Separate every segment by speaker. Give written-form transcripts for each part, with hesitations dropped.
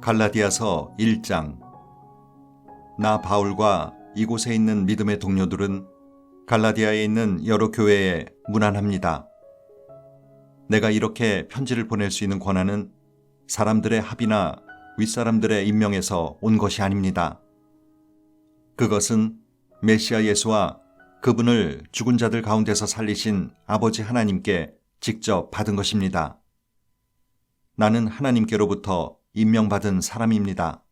Speaker 1: 갈라디아서 1장. 나 바울과 이곳에 있는 믿음의 동료들은 갈라디아에 있는 여러 교회에 문안합니다. 내가 이렇게 편지를 보낼 수 있는 권한은 사람들의 합의나 윗사람들의 임명에서 온 것이 아닙니다. 그것은 메시아 예수와 그분을 죽은 자들 가운데서 살리신 아버지 하나님께 직접 받은 것입니다. 나는 하나님께로부터 임명받은 사람입니다.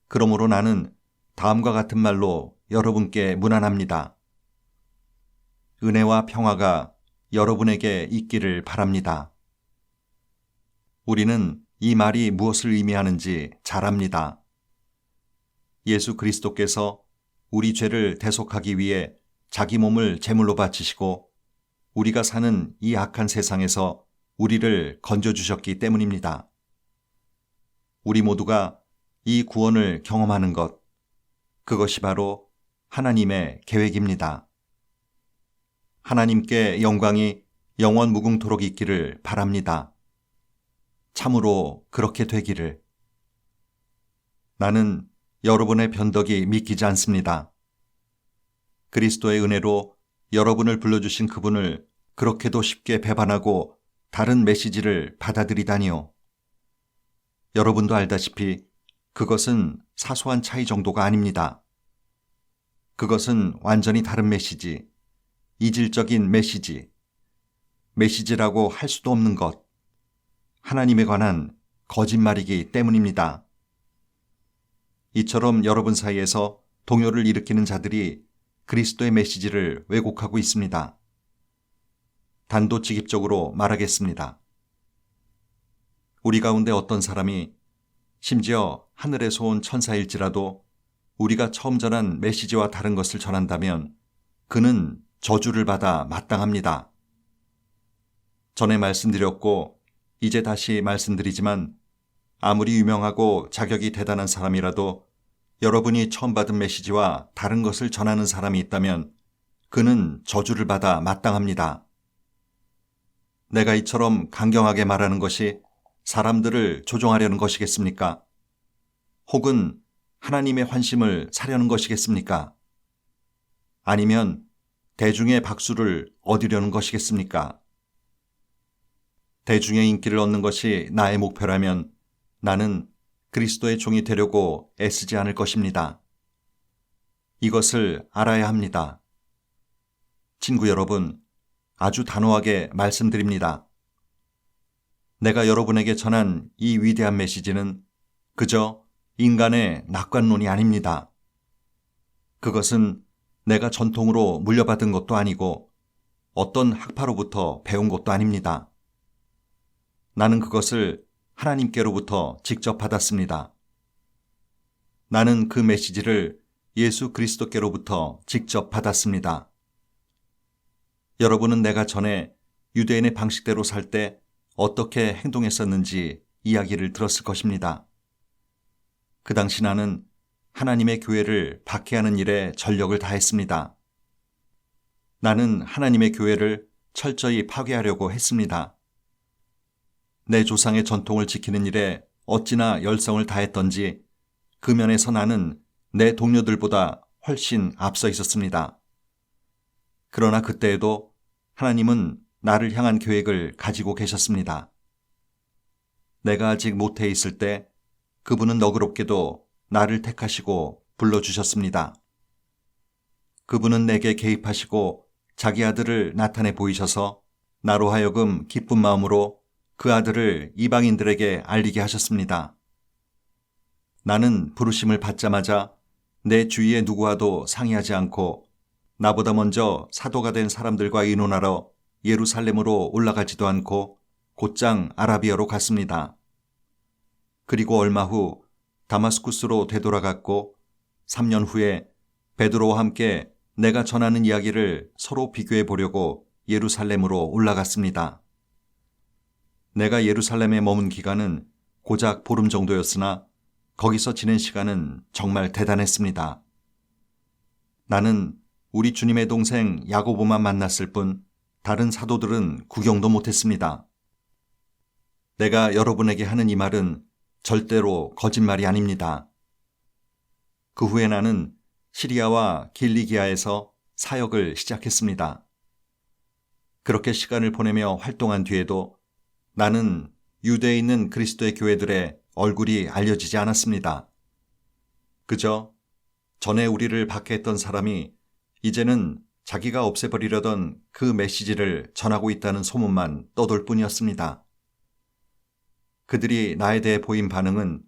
Speaker 1: 그러므로 나는 다음과 같은 말로 여러분께 문안합니다. 은혜와 평화가 여러분에게 있기를 바랍니다. 우리는 이 말이 무엇을 의미하는지 잘 압니다. 예수 그리스도께서 우리 죄를 대속하기 위해 자기 몸을 제물로 바치시고 우리가 사는 이 악한 세상에서 우리를 건져주셨기 때문입니다. 우리 모두가 이 구원을 경험하는 것, 그것이 바로 하나님의 계획입니다. 하나님께 영광이 영원 무궁토록 있기를 바랍니다. 참으로 그렇게 되기를. 나는 여러분의 변덕이 믿기지 않습니다. 그리스도의 은혜로 여러분을 불러주신 그분을 그렇게도 쉽게 배반하고 다른 메시지를 받아들이다니요. 여러분도 알다시피 그것은 사소한 차이 정도가 아닙니다. 그것은 완전히 다른 메시지, 이질적인 메시지, 메시지라고 할 수도 없는 것, 하나님에 관한 거짓말이기 때문입니다. 이처럼 여러분 사이에서 동요를 일으키는 자들이 그리스도의 메시지를 왜곡하고 있습니다. 단도직입적으로 말하겠습니다. 우리 가운데 어떤 사람이 심지어 하늘에서 온 천사일지라도 우리가 처음 전한 메시지와 다른 것을 전한다면 그는 저주를 받아 마땅합니다. 전에 말씀드렸고 이제 다시 말씀드리지만 아무리 유명하고 자격이 대단한 사람이라도 여러분이 처음 받은 메시지와 다른 것을 전하는 사람이 있다면 그는 저주를 받아 마땅합니다. 내가 이처럼 강경하게 말하는 것이 사람들을 조종하려는 것이겠습니까? 혹은 하나님의 환심을 사려는 것이겠습니까? 아니면 대중의 박수를 얻으려는 것이겠습니까? 대중의 인기를 얻는 것이 나의 목표라면 나는 그리스도의 종이 되려고 애쓰지 않을 것입니다. 이것을 알아야 합니다. 친구 여러분, 아주 단호하게 말씀드립니다. 내가 여러분에게 전한 이 위대한 메시지는 그저 인간의 낙관론이 아닙니다. 그것은 내가 전통으로 물려받은 것도 아니고 어떤 학파로부터 배운 것도 아닙니다. 나는 그것을 하나님께로부터 직접 받았습니다. 나는 그 메시지를 예수 그리스도께로부터 직접 받았습니다. 여러분은 내가 전에 유대인의 방식대로 살 때 어떻게 행동했었는지 이야기를 들었을 것입니다. 그 당시 나는 하나님의 교회를 박해하는 일에 전력을 다했습니다. 나는 하나님의 교회를 철저히 파괴하려고 했습니다. 내 조상의 전통을 지키는 일에 어찌나 열성을 다했던지 그 면에서 나는 내 동료들보다 훨씬 앞서 있었습니다. 그러나 그때에도 하나님은 나를 향한 계획을 가지고 계셨습니다. 내가 아직 모태에 있을 때 그분은 너그럽게도 나를 택하시고 불러주셨습니다. 그분은 내게 개입하시고 자기 아들을 나타내 보이셔서 나로 하여금 기쁜 마음으로 그 아들을 이방인들에게 알리게 하셨습니다. 나는 부르심을 받자마자 내 주위의 누구와도 상의하지 않고 나보다 먼저 사도가 된 사람들과 의논하러 예루살렘으로 올라가지도 않고 곧장 아라비아로 갔습니다. 그리고 얼마 후 다마스쿠스로 되돌아갔고 3년 후에 베드로와 함께 내가 전하는 이야기를 서로 비교해 보려고 예루살렘으로 올라갔습니다. 내가 예루살렘에 머문 기간은 고작 보름 정도였으나 거기서 지낸 시간은 정말 대단했습니다. 나는 우리 주님의 동생 야고보만 만났을 뿐 다른 사도들은 구경도 못했습니다. 내가 여러분에게 하는 이 말은 절대로 거짓말이 아닙니다. 그 후에 나는 시리아와 길리기아에서 사역을 시작했습니다. 그렇게 시간을 보내며 활동한 뒤에도 나는 유대에 있는 그리스도의 교회들의 얼굴이 알려지지 않았습니다. 그저 전에 우리를 박해했던 사람이 이제는 자기가 없애버리려던 그 메시지를 전하고 있다는 소문만 떠돌 뿐이었습니다. 그들이 나에 대해 보인 반응은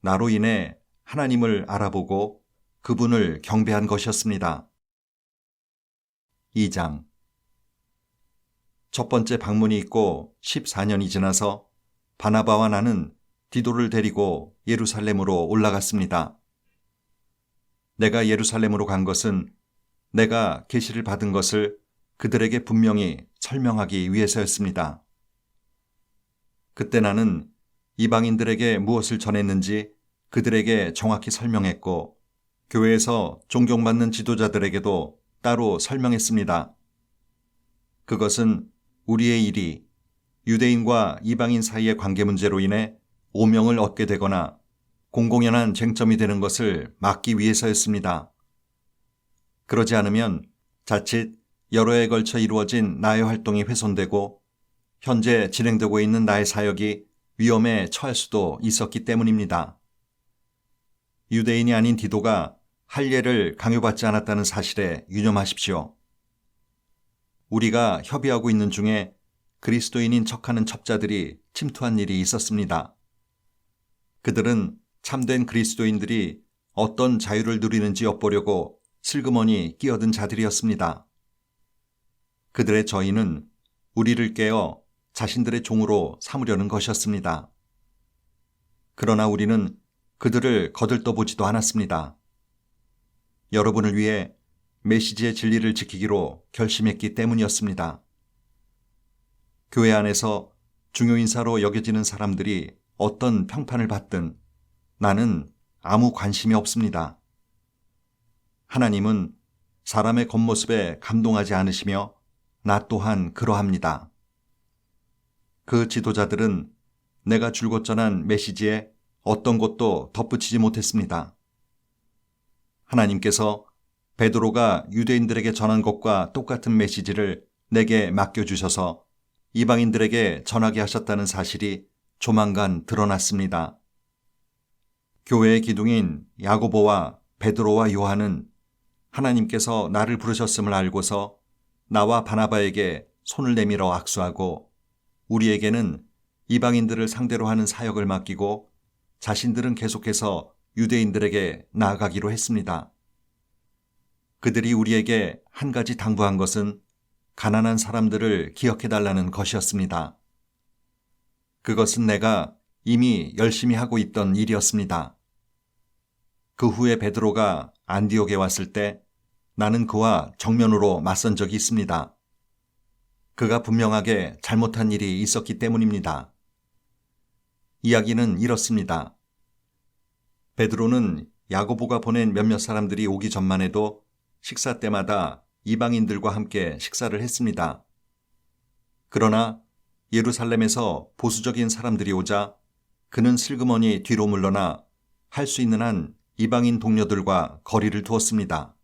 Speaker 1: 나로 인해 하나님을 알아보고 그분을 경배한 것이었습니다. 2장. 첫 번째 방문이 있고 14년이 지나서 바나바와 나는 디도를 데리고 예루살렘으로 올라갔습니다. 내가 예루살렘으로 간 것은 내가 계시를 받은 것을 그들에게 분명히 설명하기 위해서였습니다. 그때 나는 이방인들에게 무엇을 전했는지 그들에게 정확히 설명했고 교회에서 존경받는 지도자들에게도 따로 설명했습니다. 그것은 우리의 일이 유대인과 이방인 사이의 관계 문제로 인해 오명을 얻게 되거나 공공연한 쟁점이 되는 것을 막기 위해서였습니다. 그러지 않으면 자칫 여러 해에 걸쳐 이루어진 나의 활동이 훼손되고 현재 진행되고 있는 나의 사역이 위험에 처할 수도 있었기 때문입니다. 유대인이 아닌 디도가 할례를 강요받지 않았다는 사실에 유념하십시오. 우리가 협의하고 있는 중에 그리스도인인 척하는 첩자들이 침투한 일이 있었습니다. 그들은 참된 그리스도인들이 어떤 자유를 누리는지 엿보려고 슬그머니 끼어든 자들이었습니다. 그들의 저희는 우리를 깨어 자신들의 종으로 삼으려는 것이었습니다. 그러나 우리는 그들을 거들떠보지도 않았습니다. 여러분을 위해 메시지의 진리를 지키기로 결심했기 때문이었습니다. 교회 안에서 중요 인사로 여겨지는 사람들이 어떤 평판을 받든 나는 아무 관심이 없습니다. 하나님은 사람의 겉모습에 감동하지 않으시며 나 또한 그러합니다. 그 지도자들은 내가 줄곧 전한 메시지에 어떤 것도 덧붙이지 못했습니다. 하나님께서 베드로가 유대인들에게 전한 것과 똑같은 메시지를 내게 맡겨주셔서 이방인들에게 전하게 하셨다는 사실이 조만간 드러났습니다. 교회의 기둥인 야고보와 베드로와 요한은 하나님께서 나를 부르셨음을 알고서 나와 바나바에게 손을 내밀어 악수하고 우리에게는 이방인들을 상대로 하는 사역을 맡기고 자신들은 계속해서 유대인들에게 나아가기로 했습니다. 그들이 우리에게 한 가지 당부한 것은 가난한 사람들을 기억해달라는 것이었습니다. 그것은 내가 이미 열심히 하고 있던 일이었습니다. 그 후에 베드로가 안디옥에 왔을 때 나는 그와 정면으로 맞선 적이 있습니다. 그가 분명하게 잘못한 일이 있었기 때문입니다. 이야기는 이렇습니다. 베드로는 야고보가 보낸 몇몇 사람들이 오기 전만 해도 식사 때마다 이방인들과 함께 식사를 했습니다. 그러나 예루살렘에서 보수적인 사람들이 오자 그는 슬그머니 뒤로 물러나 할 수 있는 한 이방인 동료들과 거리를 두었습니다.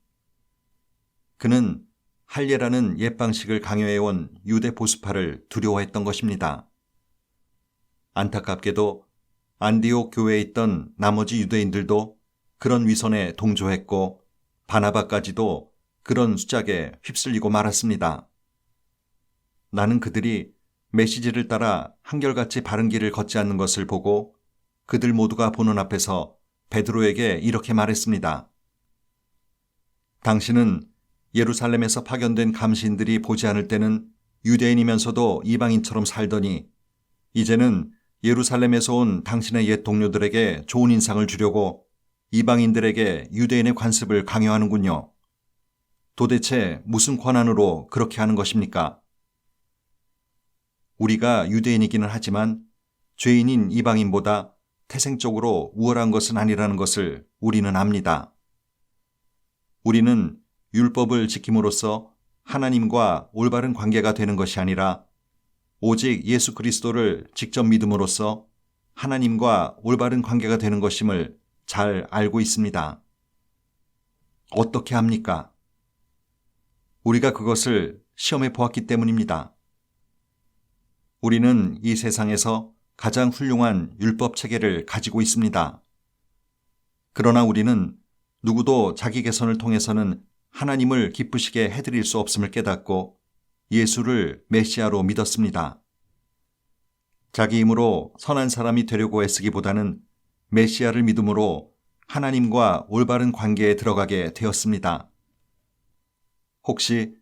Speaker 1: 그는 할례라는 옛 방식을 강요해온 유대 보수파를 두려워했던 것입니다. 안타깝게도 안디옥 교회에 있던 나머지 유대인들도 그런 위선에 동조했고 바나바까지도 그런 수작에 휩쓸리고 말았습니다. 나는 그들이 메시지를 따라 한결같이 바른 길을 걷지 않는 것을 보고 그들 모두가 보는 앞에서 베드로에게 이렇게 말했습니다. 당신은 예루살렘에서 파견된 감시인들이 보지 않을 때는 유대인이면서도 이방인처럼 살더니 이제는 예루살렘에서 온 당신의 옛 동료들에게 좋은 인상을 주려고 이방인들에게 유대인의 관습을 강요하는군요. 도대체 무슨 권한으로 그렇게 하는 것입니까? 우리가 유대인이기는 하지만 죄인인 이방인보다 태생적으로 우월한 것은 아니라는 것을 우리는 압니다. 우리는 율법을 지킴으로써 하나님과 올바른 관계가 되는 것이 아니라 오직 예수 그리스도를 직접 믿음으로써 하나님과 올바른 관계가 되는 것임을 잘 알고 있습니다. 어떻게 합니까? 우리가 그것을 시험해 보았기 때문입니다. 우리는 이 세상에서 가장 훌륭한 율법 체계를 가지고 있습니다. 그러나 우리는 누구도 자기 개선을 통해서는 하나님을 기쁘시게 해드릴 수 없음을 깨닫고 예수를 메시아로 믿었습니다. 자기 힘으로 선한 사람이 되려고 애쓰기보다는 메시아를 믿음으로 하나님과 올바른 관계에 들어가게 되었습니다. 혹시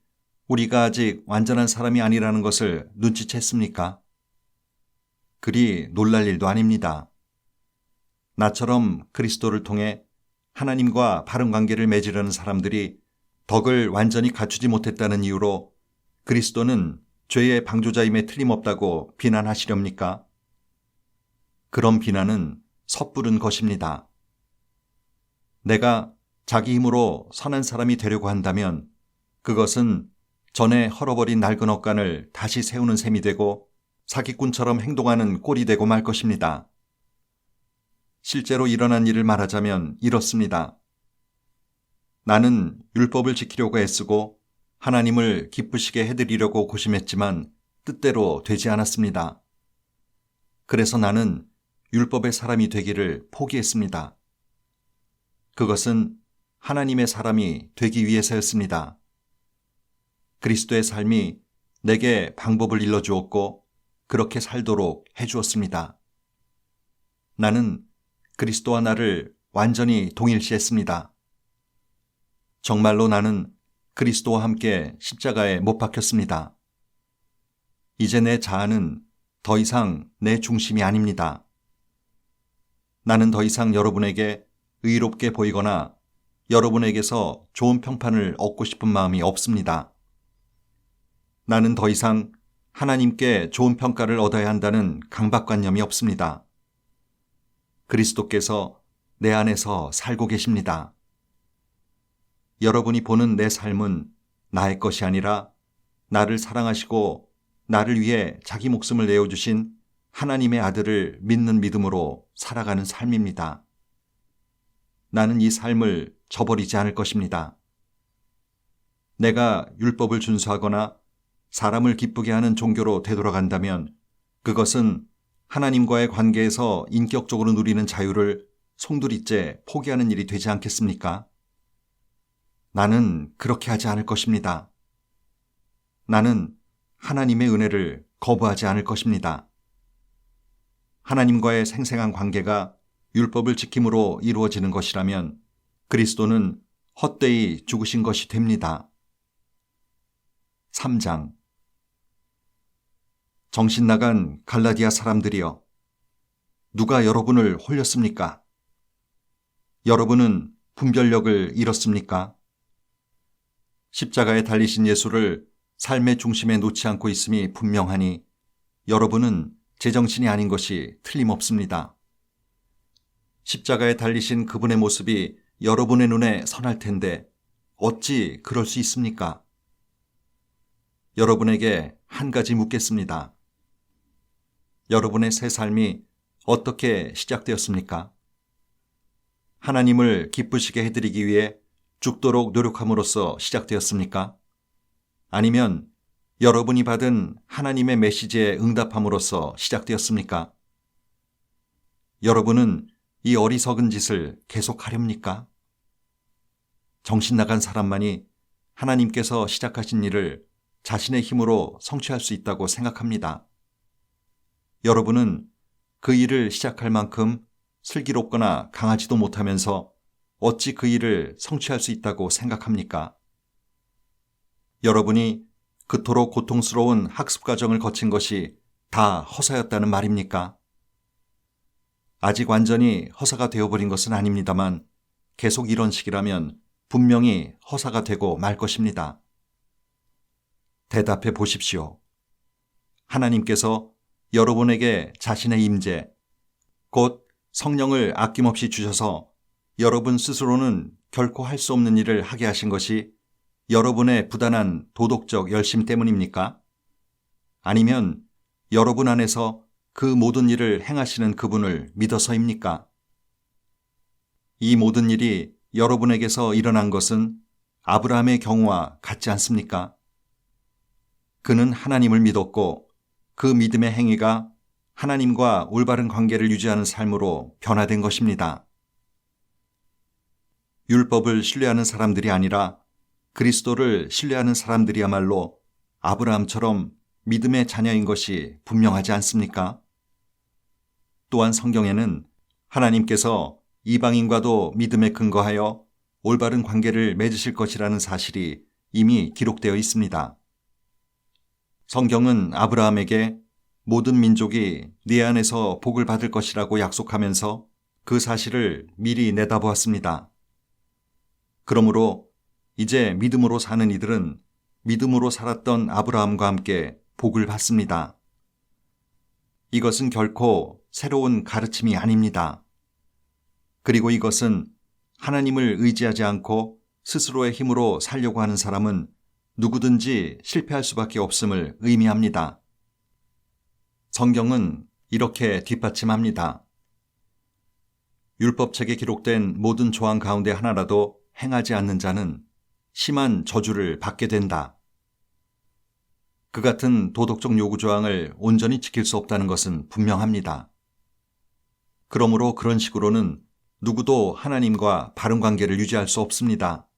Speaker 1: 우리가 아직 완전한 사람이 아니라는 것을 눈치챘습니까? 그리 놀랄 일도 아닙니다. 나처럼 그리스도를 통해 하나님과 바른 관계를 맺으려는 사람들이 덕을 완전히 갖추지 못했다는 이유로 그리스도는 죄의 방조자임에 틀림없다고 비난하시렵니까? 그런 비난은 섣부른 것입니다. 내가 자기 힘으로 선한 사람이 되려고 한다면 그것은 전에 헐어버린 낡은 억간을 다시 세우는 셈이 되고 사기꾼처럼 행동하는 꼴이 되고 말 것입니다. 실제로 일어난 일을 말하자면 이렇습니다. 나는 율법을 지키려고 애쓰고 하나님을 기쁘시게 해드리려고 고심했지만 뜻대로 되지 않았습니다. 그래서 나는 율법의 사람이 되기를 포기했습니다. 그것은 하나님의 사람이 되기 위해서였습니다. 그리스도의 삶이 내게 방법을 일러주었고 그렇게 살도록 해주었습니다. 나는 그리스도와 나를 완전히 동일시했습니다. 정말로 나는 그리스도와 함께 십자가에 못 박혔습니다. 이제 내 자아는 더 이상 내 중심이 아닙니다. 나는 더 이상 여러분에게 의롭게 보이거나 여러분에게서 좋은 평판을 얻고 싶은 마음이 없습니다. 나는 더 이상 하나님께 좋은 평가를 얻어야 한다는 강박관념이 없습니다. 그리스도께서 내 안에서 살고 계십니다. 여러분이 보는 내 삶은 나의 것이 아니라 나를 사랑하시고 나를 위해 자기 목숨을 내어주신 하나님의 아들을 믿는 믿음으로 살아가는 삶입니다. 나는 이 삶을 저버리지 않을 것입니다. 내가 율법을 준수하거나 사람을 기쁘게 하는 종교로 되돌아간다면 그것은 하나님과의 관계에서 인격적으로 누리는 자유를 송두리째 포기하는 일이 되지 않겠습니까? 나는 그렇게 하지 않을 것입니다. 나는 하나님의 은혜를 거부하지 않을 것입니다. 하나님과의 생생한 관계가 율법을 지킴으로 이루어지는 것이라면 그리스도는 헛되이 죽으신 것이 됩니다. 3장 정신 나간 갈라디아 사람들이여, 누가 여러분을 홀렸습니까? 여러분은 분별력을 잃었습니까? 십자가에 달리신 예수를 삶의 중심에 놓지 않고 있음이 분명하니 여러분은 제정신이 아닌 것이 틀림없습니다. 십자가에 달리신 그분의 모습이 여러분의 눈에 선할 텐데 어찌 그럴 수 있습니까? 여러분에게 한 가지 묻겠습니다. 여러분의 새 삶이 어떻게 시작되었습니까? 하나님을 기쁘시게 해드리기 위해 죽도록 노력함으로써 시작되었습니까? 아니면 여러분이 받은 하나님의 메시지에 응답함으로써 시작되었습니까? 여러분은 이 어리석은 짓을 계속하렵니까? 정신 나간 사람만이 하나님께서 시작하신 일을 자신의 힘으로 성취할 수 있다고 생각합니다. 여러분은 그 일을 시작할 만큼 슬기롭거나 강하지도 못하면서 어찌 그 일을 성취할 수 있다고 생각합니까? 여러분이 그토록 고통스러운 학습 과정을 거친 것이 다 허사였다는 말입니까? 아직 완전히 허사가 되어버린 것은 아닙니다만 계속 이런 식이라면 분명히 허사가 되고 말 것입니다. 대답해 보십시오. 하나님께서 여러분에게 자신의 임재, 곧 성령을 아낌없이 주셔서 여러분 스스로는 결코 할 수 없는 일을 하게 하신 것이 여러분의 부단한 도덕적 열심 때문입니까? 아니면 여러분 안에서 그 모든 일을 행하시는 그분을 믿어서입니까? 이 모든 일이 여러분에게서 일어난 것은 아브라함의 경우와 같지 않습니까? 그는 하나님을 믿었고 그 믿음의 행위가 하나님과 올바른 관계를 유지하는 삶으로 변화된 것입니다. 율법을 신뢰하는 사람들이 아니라 그리스도를 신뢰하는 사람들이야말로 아브라함처럼 믿음의 자녀인 것이 분명하지 않습니까? 또한 성경에는 하나님께서 이방인과도 믿음에 근거하여 올바른 관계를 맺으실 것이라는 사실이 이미 기록되어 있습니다. 성경은 아브라함에게 모든 민족이 네 안에서 복을 받을 것이라고 약속하면서 그 사실을 미리 내다보았습니다. 그러므로 이제 믿음으로 사는 이들은 믿음으로 살았던 아브라함과 함께 복을 받습니다. 이것은 결코 새로운 가르침이 아닙니다. 그리고 이것은 하나님을 의지하지 않고 스스로의 힘으로 살려고 하는 사람은 누구든지 실패할 수밖에 없음을 의미합니다. 성경은 이렇게 뒷받침합니다. 율법책에 기록된 모든 조항 가운데 하나라도 행하지 않는 자는 심한 저주를 받게 된다. 그 같은 도덕적 요구 조항을 온전히 지킬 수 없다는 것은 분명합니다. 그러므로 그런 식으로는 누구도 하나님과 바른 관계를 유지할 수 없습니다.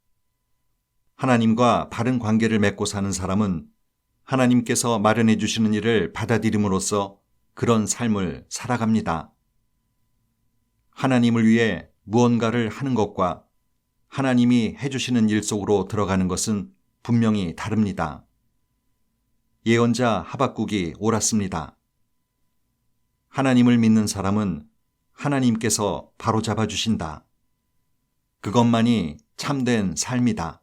Speaker 1: 하나님과 바른 관계를 맺고 사는 사람은 하나님께서 마련해 주시는 일을 받아들임으로써 그런 삶을 살아갑니다. 하나님을 위해 무언가를 하는 것과 하나님이 해주시는 일 속으로 들어가는 것은 분명히 다릅니다. 예언자 하박국이 옳았습니다. 하나님을 믿는 사람은 하나님께서 바로잡아 주신다. 그것만이 참된 삶이다.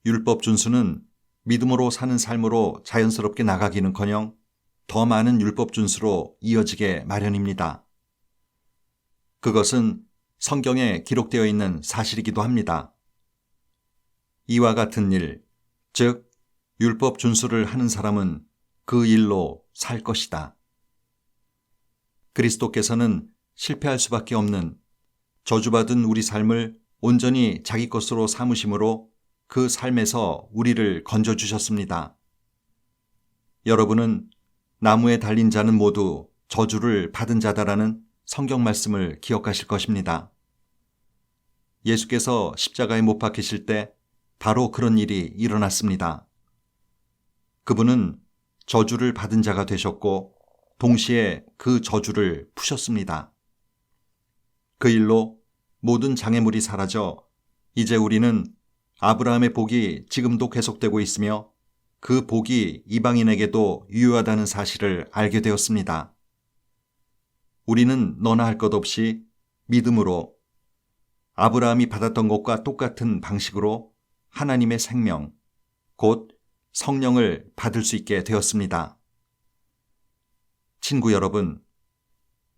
Speaker 1: 율법 준수는 믿음으로 사는 삶으로 자연스럽게 나가기는커녕 더 많은 율법 준수로 이어지게 마련입니다. 그것은 성경에 기록되어 있는 사실이기도 합니다. 이와 같은 일, 즉 율법 준수를 하는 사람은 그 일로 살 것이다. 그리스도께서는 실패할 수밖에 없는 저주받은 우리 삶을 온전히 자기 것으로 삼으심으로 그 삶에서 우리를 건져주셨습니다. 여러분은 나무에 달린 자는 모두 저주를 받은 자다라는 성경 말씀을 기억하실 것입니다. 예수께서 십자가에 못 박히실 때 바로 그런 일이 일어났습니다. 그분은 저주를 받은 자가 되셨고 동시에 그 저주를 푸셨습니다. 그 일로 모든 장애물이 사라져 이제 우리는 아브라함의 복이 지금도 계속되고 있으며 그 복이 이방인에게도 유효하다는 사실을 알게 되었습니다. 우리는 너나 할 것 없이 믿음으로 아브라함이 받았던 것과 똑같은 방식으로 하나님의 생명, 곧 성령을 받을 수 있게 되었습니다. 친구 여러분,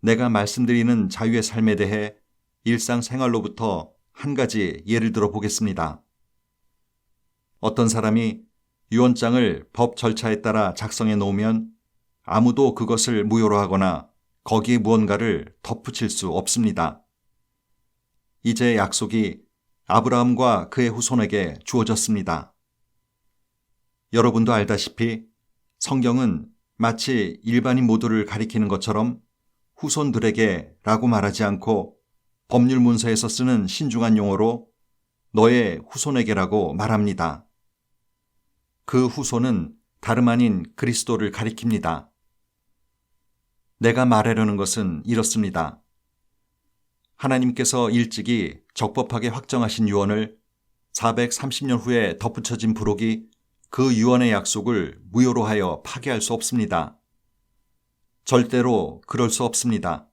Speaker 1: 내가 말씀드리는 자유의 삶에 대해 일상생활로부터 한 가지 예를 들어 보겠습니다. 어떤 사람이 유언장을 법 절차에 따라 작성해 놓으면 아무도 그것을 무효로 하거나 거기에 무언가를 덧붙일 수 없습니다. 이제 약속이 아브라함과 그의 후손에게 주어졌습니다. 여러분도 알다시피 성경은 마치 일반인 모두를 가리키는 것처럼 후손들에게 라고 말하지 않고 법률 문서에서 쓰는 신중한 용어로 너의 후손에게라고 말합니다. 그 후손은 다름 아닌 그리스도를 가리킵니다. 내가 말하려는 것은 이렇습니다. 하나님께서 일찍이 적법하게 확정하신 유언을 430년 후에 덧붙여진 부록이 그 유언의 약속을 무효로 하여 파기할 수 없습니다. 절대로 그럴 수 없습니다.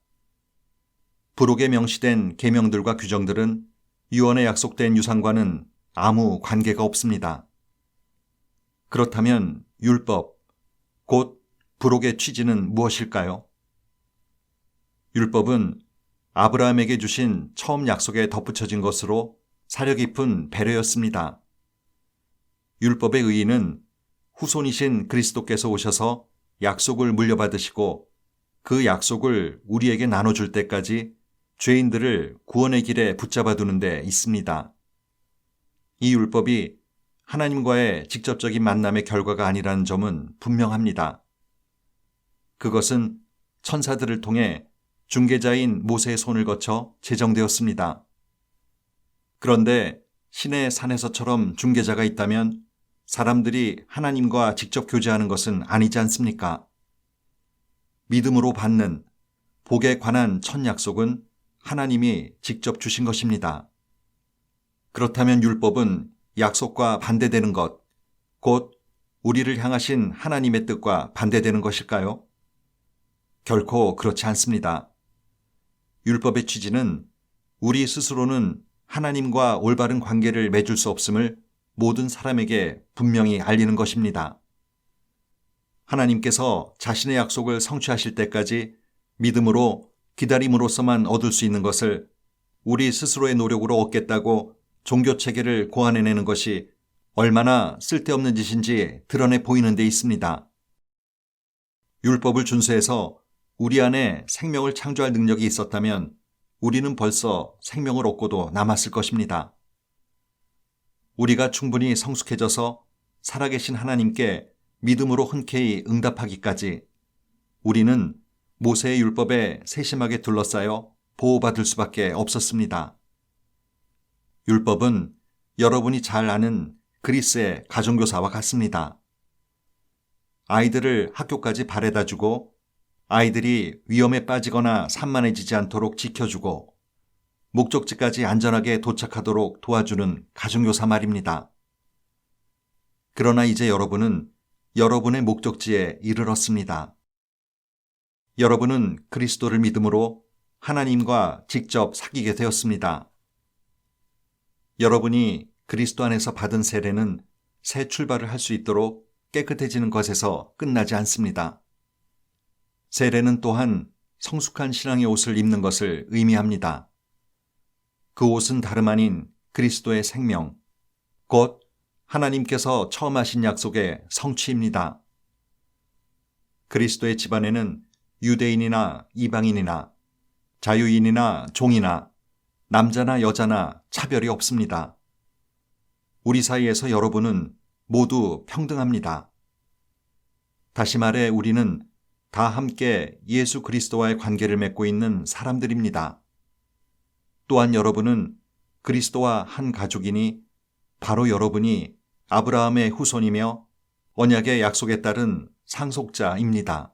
Speaker 1: 부록에 명시된 계명들과 규정들은 유언에 약속된 유산과는 아무 관계가 없습니다. 그렇다면 율법, 곧 부록의 취지는 무엇일까요? 율법은 아브라함에게 주신 처음 약속에 덧붙여진 것으로 사려 깊은 배려였습니다. 율법의 의의는 후손이신 그리스도께서 오셔서 약속을 물려받으시고 그 약속을 우리에게 나눠줄 때까지 죄인들을 구원의 길에 붙잡아 두는 데 있습니다. 이 율법이 하나님과의 직접적인 만남의 결과가 아니라는 점은 분명합니다. 그것은 천사들을 통해 중개자인 모세의 손을 거쳐 제정되었습니다. 그런데 신의 산에서처럼 중개자가 있다면 사람들이 하나님과 직접 교제하는 것은 아니지 않습니까? 믿음으로 받는 복에 관한 첫 약속은 하나님이 직접 주신 것입니다. 그렇다면 율법은 약속과 반대되는 것, 곧 우리를 향하신 하나님의 뜻과 반대되는 것일까요? 결코 그렇지 않습니다. 율법의 취지는 우리 스스로는 하나님과 올바른 관계를 맺을 수 없음을 모든 사람에게 분명히 알리는 것입니다. 하나님께서 자신의 약속을 성취하실 때까지 믿음으로 기다림으로서만 얻을 수 있는 것을 우리 스스로의 노력으로 얻겠다고 종교체계를 고안해내는 것이 얼마나 쓸데없는 짓인지 드러내 보이는 데 있습니다. 율법을 준수해서 우리 안에 생명을 창조할 능력이 있었다면 우리는 벌써 생명을 얻고도 남았을 것입니다. 우리가 충분히 성숙해져서 살아계신 하나님께 믿음으로 흔쾌히 응답하기까지 우리는 모세의 율법에 세심하게 둘러싸여 보호받을 수밖에 없었습니다. 율법은 여러분이 잘 아는 그리스의 가정교사와 같습니다. 아이들을 학교까지 바래다 주고 아이들이 위험에 빠지거나 산만해지지 않도록 지켜주고 목적지까지 안전하게 도착하도록 도와주는 가정교사 말입니다. 그러나 이제 여러분은 여러분의 목적지에 이르렀습니다. 여러분은 그리스도를 믿음으로 하나님과 직접 사귀게 되었습니다. 여러분이 그리스도 안에서 받은 세례는 새 출발을 할 수 있도록 깨끗해지는 것에서 끝나지 않습니다. 세례는 또한 성숙한 신앙의 옷을 입는 것을 의미합니다. 그 옷은 다름 아닌 그리스도의 생명, 곧 하나님께서 처음 하신 약속의 성취입니다. 그리스도의 집안에는 유대인이나 이방인이나 자유인이나 종이나 남자나 여자나 차별이 없습니다. 우리 사이에서 여러분은 모두 평등합니다. 다시 말해 우리는 다 함께 예수 그리스도와의 관계를 맺고 있는 사람들입니다. 또한 여러분은 그리스도와 한 가족이니 바로 여러분이 아브라함의 후손이며 언약의 약속에 따른 상속자입니다.